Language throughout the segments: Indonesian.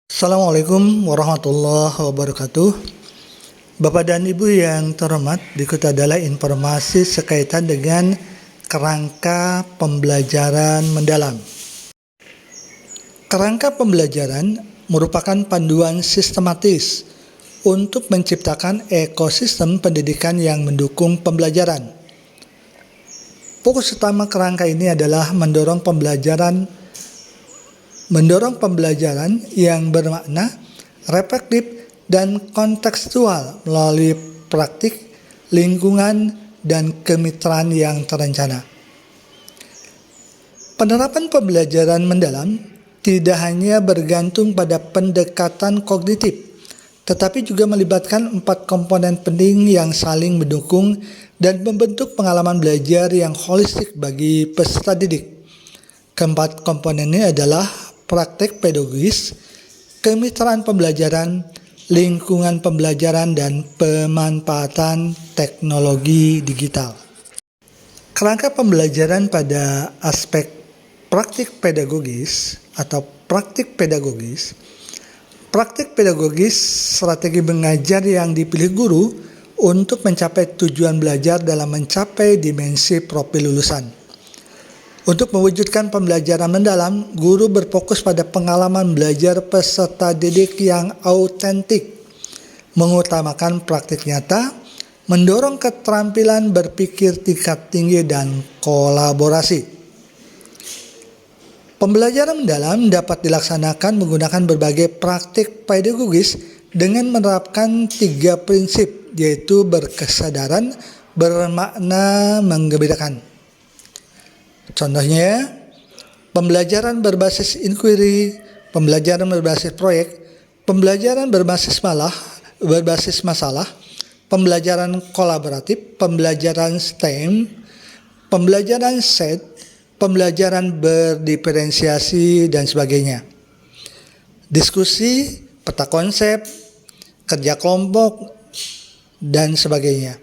Assalamualaikum warahmatullahi wabarakatuh. Bapak dan Ibu yang terhormat, berikut adalah informasi sekaitan dengan kerangka pembelajaran mendalam. Kerangka pembelajaran merupakan panduan sistematis untuk menciptakan ekosistem pendidikan yang mendukung pembelajaran. Fokus utama kerangka ini adalah mendorong pembelajaran yang bermakna, reflektif, dan kontekstual melalui praktik, lingkungan, dan kemitraan yang terencana. Penerapan pembelajaran mendalam tidak hanya bergantung pada pendekatan kognitif, tetapi juga melibatkan 4 komponen penting yang saling mendukung dan membentuk pengalaman belajar yang holistik bagi peserta didik. Keempat komponen ini adalah praktek pedagogis, kemitraan pembelajaran, lingkungan pembelajaran, dan pemanfaatan teknologi digital. Kerangka pembelajaran pada aspek praktik pedagogis atau praktik pedagogis strategi mengajar yang dipilih guru untuk mencapai tujuan belajar dalam mencapai dimensi profil lulusan. Untuk mewujudkan pembelajaran mendalam, guru berfokus pada pengalaman belajar peserta didik yang autentik, mengutamakan praktik nyata, mendorong keterampilan berpikir tingkat tinggi dan kolaborasi. Pembelajaran mendalam dapat dilaksanakan menggunakan berbagai praktik pedagogis dengan menerapkan 3 prinsip, yaitu berkesadaran, bermakna, menggembirakan. Contohnya, pembelajaran berbasis inquiry, pembelajaran berbasis proyek, pembelajaran berbasis masalah, pembelajaran kolaboratif, pembelajaran STEM, pembelajaran SET, pembelajaran berdiferensiasi, dan sebagainya. Diskusi, peta konsep, kerja kelompok, dan sebagainya.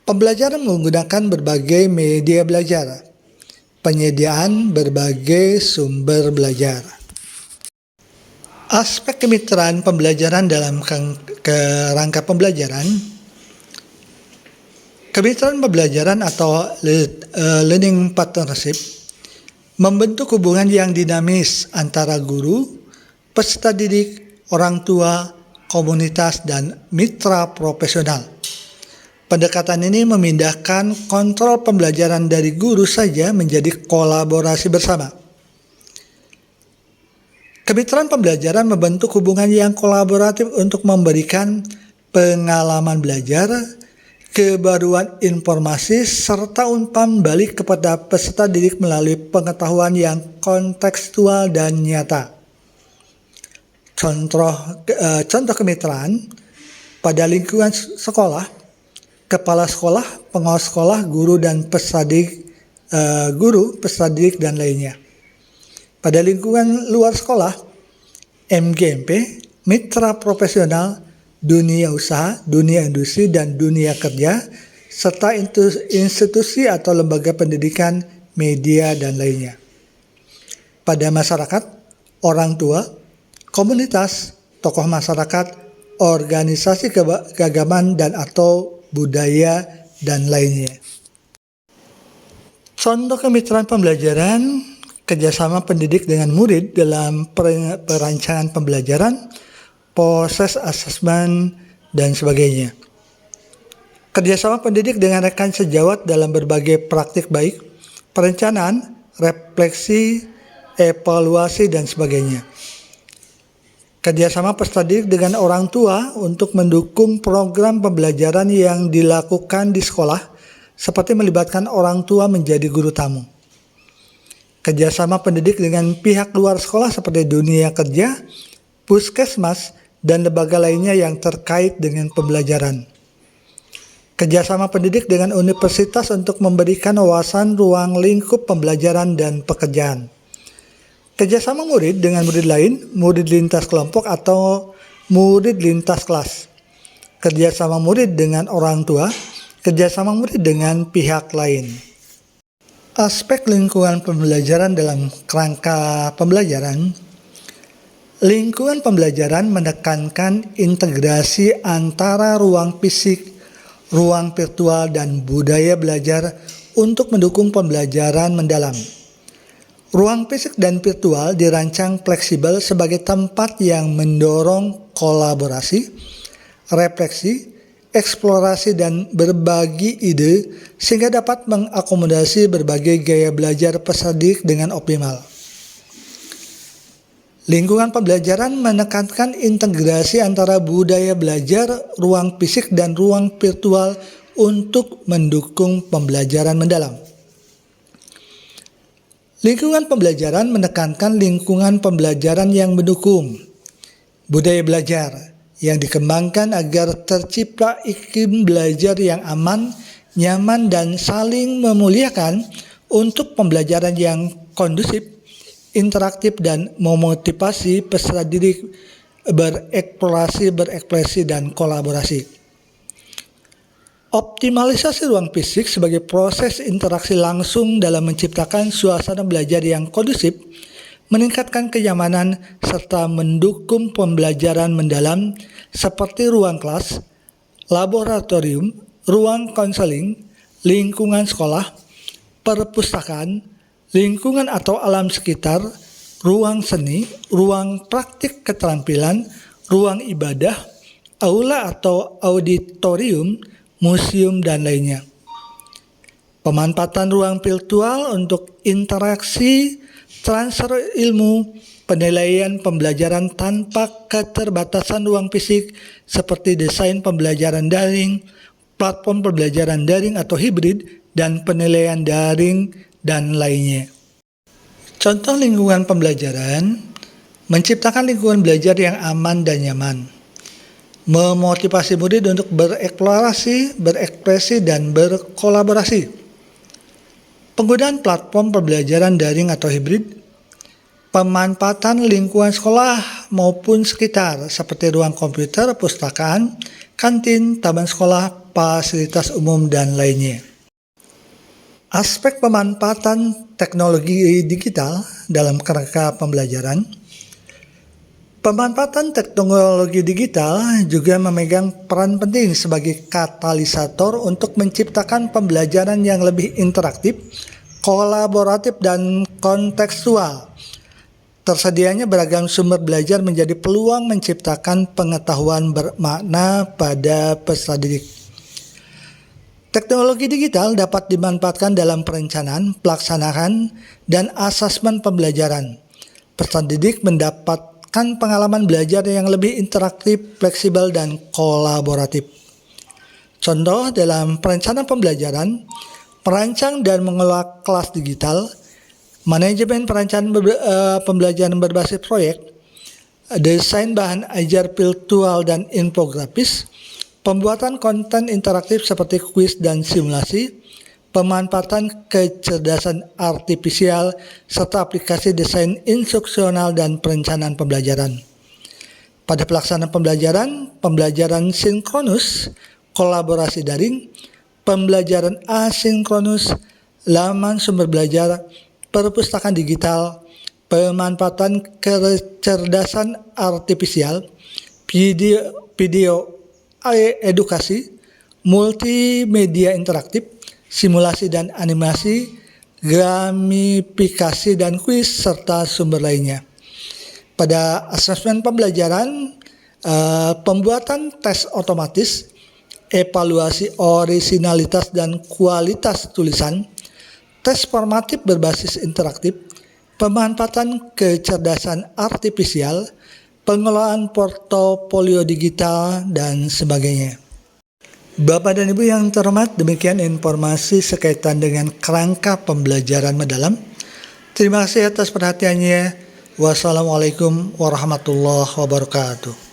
Pembelajaran menggunakan berbagai media belajar. Penyediaan berbagai sumber belajar. Aspek kemitraan pembelajaran dalam kerangka pembelajaran. Kemitraan pembelajaran atau learning partnership membentuk hubungan yang dinamis antara guru, peserta didik, orang tua, komunitas, dan mitra profesional. Pendekatan ini memindahkan kontrol pembelajaran dari guru saja menjadi kolaborasi bersama. Kemitraan pembelajaran membentuk hubungan yang kolaboratif untuk memberikan pengalaman belajar, kebaruan informasi, serta umpan balik kepada peserta didik melalui pengetahuan yang kontekstual dan nyata. Contoh kemitraan pada lingkungan sekolah, kepala sekolah, pengawas sekolah, guru, dan peserta didik, dan lainnya. Pada lingkungan luar sekolah, MGMP, mitra profesional, dunia usaha, dunia industri, dan dunia kerja, serta institusi atau lembaga pendidikan, media, dan lainnya. Pada masyarakat, orang tua, komunitas, tokoh masyarakat, organisasi keagamaan dan atau budaya, dan lainnya. Contoh kemitraan pembelajaran, kerjasama pendidik dengan murid dalam perancangan pembelajaran, proses asesmen, dan sebagainya. Kerjasama pendidik dengan rekan sejawat dalam berbagai praktik baik, perencanaan, refleksi, evaluasi, dan sebagainya. Kerjasama peserta didik dengan orang tua untuk mendukung program pembelajaran yang dilakukan di sekolah, seperti melibatkan orang tua menjadi guru tamu. Kerjasama pendidik dengan pihak luar sekolah seperti dunia kerja, puskesmas, dan lembaga lainnya yang terkait dengan pembelajaran. Kerjasama pendidik dengan universitas untuk memberikan wawasan ruang lingkup pembelajaran dan pekerjaan. Kerjasama murid dengan murid lain, murid lintas kelompok atau murid lintas kelas. Kerjasama murid dengan orang tua, kerjasama murid dengan pihak lain. Aspek lingkungan pembelajaran dalam kerangka pembelajaran. Lingkungan pembelajaran menekankan integrasi antara ruang fisik, ruang virtual, dan budaya belajar untuk mendukung pembelajaran mendalam. Ruang fisik dan virtual dirancang fleksibel sebagai tempat yang mendorong kolaborasi, refleksi, eksplorasi, dan berbagi ide sehingga dapat mengakomodasi berbagai gaya belajar peserta didik dengan optimal. Lingkungan pembelajaran menekankan integrasi antara budaya belajar, ruang fisik, dan ruang virtual untuk mendukung pembelajaran mendalam. Lingkungan pembelajaran menekankan lingkungan pembelajaran yang mendukung budaya belajar yang dikembangkan agar tercipta iklim belajar yang aman, nyaman, dan saling memuliakan untuk pembelajaran yang kondusif, interaktif, dan memotivasi peserta didik bereksplorasi, berekspresi, dan kolaborasi. Optimalisasi ruang fisik sebagai proses interaksi langsung dalam menciptakan suasana belajar yang kondusif, meningkatkan kenyamanan, serta mendukung pembelajaran mendalam seperti ruang kelas, laboratorium, ruang konseling, lingkungan sekolah, perpustakaan, lingkungan atau alam sekitar, ruang seni, ruang praktik keterampilan, ruang ibadah, aula atau auditorium, museum, dan lainnya. Pemanfaatan ruang virtual untuk interaksi, transfer ilmu, penilaian pembelajaran tanpa keterbatasan ruang fisik seperti desain pembelajaran daring, platform pembelajaran daring atau hibrid, dan penilaian daring, dan lainnya. Contoh lingkungan pembelajaran, menciptakan lingkungan belajar yang aman dan nyaman, memotivasi murid untuk bereksplorasi, berekspresi, dan berkolaborasi, penggunaan platform pembelajaran daring atau hibrid, pemanfaatan lingkungan sekolah maupun sekitar seperti ruang komputer, pustakaan, kantin, taman sekolah, fasilitas umum, dan lainnya. Aspek pemanfaatan teknologi digital dalam kerangka pembelajaran. Pemanfaatan teknologi digital juga memegang peran penting sebagai katalisator untuk menciptakan pembelajaran yang lebih interaktif, kolaboratif, dan kontekstual. Tersedianya beragam sumber belajar menjadi peluang menciptakan pengetahuan bermakna pada peserta didik. Teknologi digital dapat dimanfaatkan dalam perencanaan, pelaksanaan, dan asesmen pembelajaran. Peserta didik mendapatkan pengalaman belajar yang lebih interaktif, fleksibel, dan kolaboratif. Contoh dalam perencanaan pembelajaran, merancang dan mengelola kelas digital, manajemen perencanaan pembelajaran berbasis proyek, desain bahan ajar virtual dan infografis, pembuatan konten interaktif seperti kuis dan simulasi, pemanfaatan kecerdasan artifisial, serta aplikasi desain instruksional dan perencanaan pembelajaran. Pada pelaksanaan pembelajaran sinkronus, kolaborasi daring, pembelajaran asinkronus, laman sumber belajar, perpustakaan digital, pemanfaatan kecerdasan artifisial, video edukasi, multimedia interaktif, simulasi dan animasi, gamifikasi dan kuis, serta sumber lainnya. Pada asesmen pembelajaran, pembuatan tes otomatis, evaluasi orisinalitas dan kualitas tulisan, tes formatif berbasis interaktif, pemanfaatan kecerdasan artifisial, pengelolaan portofolio digital, dan sebagainya. Bapak dan Ibu yang terhormat, demikian informasi sekaitan dengan kerangka pembelajaran mendalam. Terima kasih atas perhatiannya. Wassalamualaikum warahmatullahi wabarakatuh.